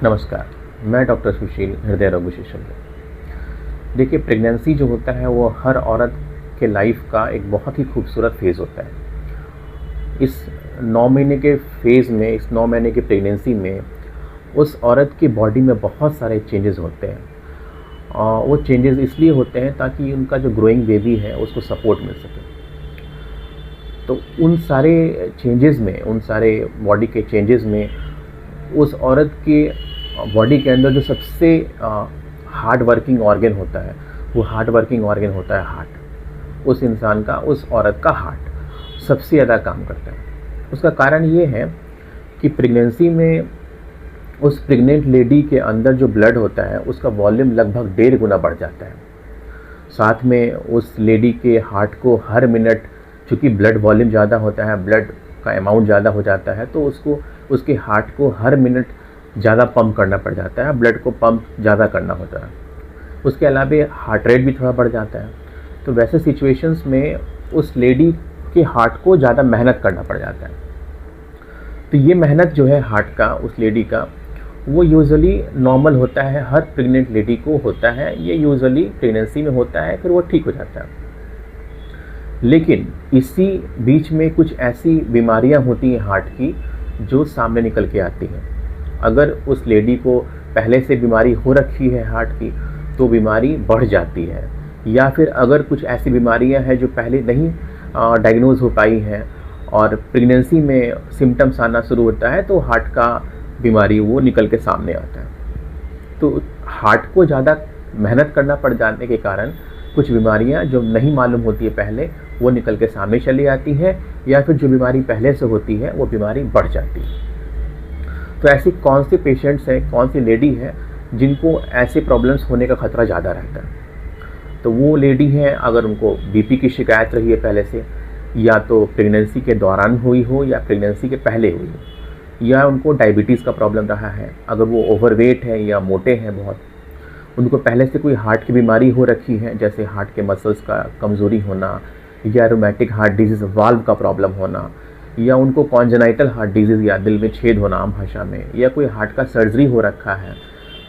नमस्कार, मैं डॉक्टर सुशील, हृदय रोग विशेषज्ञ। देखिए, प्रेगनेंसी जो होता है वो हर औरत के लाइफ का एक बहुत ही खूबसूरत फेज़ होता है। इस 9 महीने के फेज़ में, इस 9 महीने की प्रेगनेंसी में उस औरत की बॉडी में बहुत सारे चेंजेस होते हैं। वो चेंजेस इसलिए होते हैं ताकि उनका जो ग्रोइंग बेबी है उसको सपोर्ट मिल सके। तो उन सारे चेंजेस में, उन सारे बॉडी के चेंजेस में उस औरत के बॉडी के अंदर जो सबसे हार्ड वर्किंग ऑर्गन होता है, वो हार्ड वर्किंग ऑर्गन होता है हार्ट। उस इंसान का, उस औरत का हार्ट सबसे ज़्यादा काम करता है। उसका कारण ये है कि प्रेगनेंसी में उस प्रेग्नेंट लेडी के अंदर जो ब्लड होता है उसका वॉल्यूम लगभग 1.5 गुना बढ़ जाता है। साथ में उस लेडी के हार्ट को हर मिनट, चूँकि ब्लड वॉल्यूम ज़्यादा होता है, ब्लड का अमाउंट ज़्यादा हो जाता है, तो उसके हार्ट को हर मिनट ज़्यादा पंप करना पड़ जाता है, ब्लड को पंप ज़्यादा करना होता है। उसके अलावा हार्ट रेट भी थोड़ा बढ़ जाता है। तो वैसे सिचुएशंस में उस लेडी के हार्ट को ज़्यादा मेहनत करना पड़ जाता है। तो ये मेहनत जो है हार्ट का, उस लेडी का, वो यूजुअली नॉर्मल होता है, हर प्रेग्नेंट लेडी को होता है। ये यूजुअली प्रेगनेंसी में होता है, फिर वो ठीक हो जाता है। लेकिन इसी बीच में कुछ ऐसी बीमारियां होती हैं हार्ट की जो सामने निकल के आती हैं। अगर उस लेडी को पहले से बीमारी हो रखी है हार्ट की, तो बीमारी बढ़ जाती है। या फिर अगर कुछ ऐसी बीमारियां हैं जो पहले नहीं डायग्नोज हो पाई हैं और प्रेगनेंसी में सिम्टम्स आना शुरू होता है, तो हार्ट का बीमारी वो निकल के सामने आता है। तो हार्ट को ज़्यादा मेहनत करना पड़ जाने के कारण कुछ बीमारियां जो नहीं मालूम होती है पहले, वो निकल के सामने चली आती है, या फिर जो बीमारी पहले से होती है वो बीमारी बढ़ जाती है। तो ऐसी कौन सी पेशेंट्स हैं, कौन सी लेडी है जिनको ऐसे प्रॉब्लम्स होने का खतरा ज़्यादा रहता है? तो वो लेडी हैं अगर उनको बीपी की शिकायत रही है पहले से, या तो प्रेगनेंसी के दौरान हुई हो या प्रेगनेंसी के पहले हुई हो, या उनको डायबिटीज़ का प्रॉब्लम रहा है, अगर वो ओवरवेट है या मोटे हैं बहुत, उनको पहले से कोई हार्ट की बीमारी हो रखी है, जैसे हार्ट के मसल्स का कमज़ोरी होना, या रोमैटिक हार्ट डिजीज़, वाल्व का प्रॉब्लम होना, या उनको कॉन्जेनाइटल हार्ट डिजीज़ या दिल में छेद होना आम भाषा में, या कोई हार्ट का सर्जरी हो रखा है,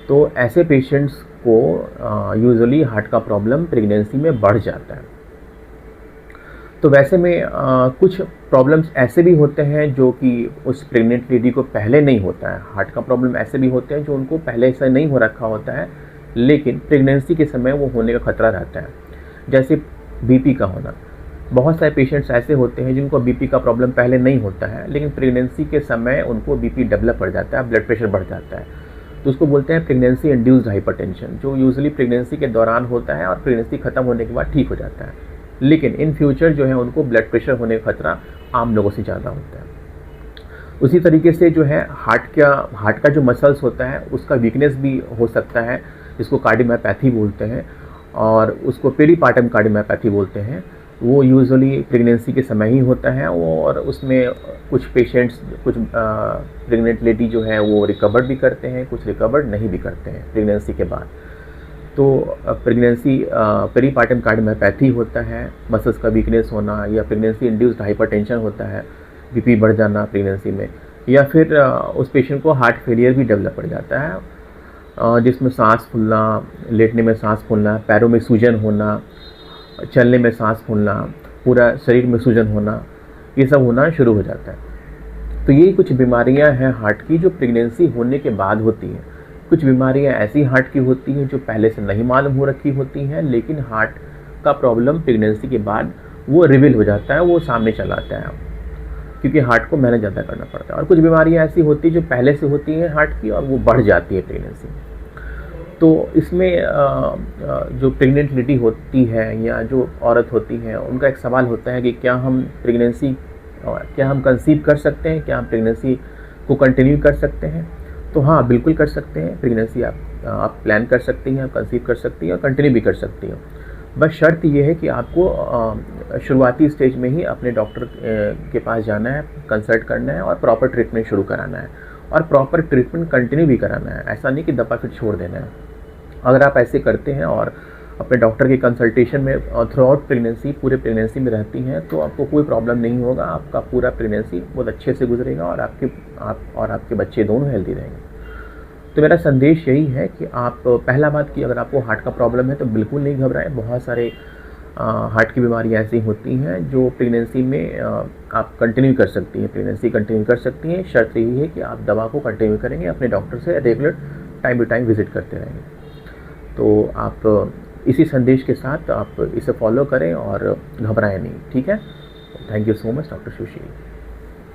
तो ऐसे पेशेंट्स को यूजुअली हार्ट का प्रॉब्लम प्रेगनेंसी में बढ़ जाता है। तो वैसे में कुछ प्रॉब्लम्स ऐसे भी होते हैं जो कि उस प्रेग्नेंट लेडी को पहले नहीं होता है। हार्ट का प्रॉब्लम ऐसे भी होते हैं जो उनको पहले से नहीं हो रखा होता है, लेकिन प्रेगनेंसी के समय वो होने का खतरा रहता है। जैसे बीपी का होना, बहुत सारे पेशेंट्स ऐसे होते हैं जिनको बीपी का प्रॉब्लम पहले नहीं होता है, लेकिन प्रेगनेंसी के समय उनको बीपी डेवलप हो जाता है, ब्लड प्रेशर बढ़ जाता है। तो उसको बोलते हैं प्रेगनेंसी इंड्यूस्ड हाइपरटेंशन, जो यूजुअली प्रेगनेंसी के दौरान होता है और प्रेगनेंसी खत्म होने के बाद ठीक हो जाता है। लेकिन इन फ्यूचर जो है उनको ब्लड प्रेशर होने का खतरा आम लोगों से ज़्यादा होता है। उसी तरीके से जो है हार्ट का जो मसल्स होता है उसका वीकनेस भी हो सकता है, जिसको कार्डियोमायोपैथी बोलते हैं, और उसको पेरीपार्टम कार्डियोमायोपैथी बोलते हैं। वो यूजुअली प्रेगनेंसी के समय ही होता है, और उसमें कुछ पेशेंट्स, कुछ प्रेग्नेंट लेडी जो है वो रिकवर भी करते हैं, कुछ रिकवर नहीं भी करते हैं प्रेगनेंसी के बाद। तो प्रेगनेंसी पेरीपार्टम कार्डियोमायोपैथी होता है, मसल्स का वीकनेस होना, या प्रेगनेंसी इंड्यूस्ड हाइपरटेंशन होता है, बीपी बढ़ जाना प्रेगनेंसी में, या फिर उस पेशेंट को हार्ट फेलियर भी डेवलप पड़ जाता है, जिसमें सांस फूलना, लेटने में सांस फूलना, पैरों में सूजन होना, चलने में सांस फूलना, पूरा शरीर में सूजन होना, ये सब होना शुरू हो जाता है। तो ये कुछ बीमारियां हैं हार्ट की जो प्रेगनेंसी होने के बाद होती हैं। कुछ बीमारियां ऐसी हार्ट की होती हैं जो पहले से नहीं मालूम हो रखी होती हैं, लेकिन हार्ट का प्रॉब्लम प्रेगनेंसी के बाद वो रिवील हो जाता है, वो सामने चला आता है, क्योंकि हार्ट को मेहनत ज़्यादा करना पड़ता है। और कुछ बीमारियां ऐसी होती हैं जो पहले से होती हैं हार्ट की, और वो बढ़ जाती है प्रेगनेंसी में। तो इसमें जो प्रेग्नेंट लेडी होती है या जो औरत होती है, उनका एक सवाल होता है कि क्या हम कंसीव कर सकते हैं, क्या हम प्रेगनेंसी को कंटिन्यू कर सकते हैं? तो हाँ, बिल्कुल कर सकते हैं। प्रेगनेंसी आप प्लान कर सकती हैं, आप कंसीव कर सकती हैं और कंटिन्यू भी कर सकती हैं। बस शर्त ये है कि आपको शुरुआती स्टेज में ही अपने डॉक्टर के पास जाना है, कंसल्ट करना है और प्रॉपर ट्रीटमेंट शुरू कराना है, और प्रॉपर ट्रीटमेंट कंटिन्यू भी कराना है। ऐसा नहीं कि दबा फिर छोड़ देना है। अगर आप ऐसे करते हैं और अपने डॉक्टर के कंसल्टेशन में थ्रू आउट प्रेगनेंसी, पूरे प्रेगनेंसी में रहती हैं, तो आपको कोई प्रॉब्लम नहीं होगा। आपका पूरा प्रेगनेंसी बहुत अच्छे से गुजरेगा और आपके बच्चे दोनों हेल्दी रहेंगे। तो मेरा संदेश यही है कि आप पहला बात कि अगर आपको हार्ट का प्रॉब्लम है तो बिल्कुल नहीं घबराएं। बहुत सारे हार्ट की बीमारियाँ ऐसी होती हैं जो प्रेगनेंसी में आप कंटिन्यू कर सकती हैं, प्रेगनेंसी कंटिन्यू कर सकती हैं। शर्त यही है कि आप दवा को कंटिन्यू करेंगे, अपने डॉक्टर से regular time to time visit करते रहेंगे। तो आप इसी संदेश के साथ आप इसे फॉलो करें और घबराएं नहीं, ठीक है। Thank you so much doctor Sushil.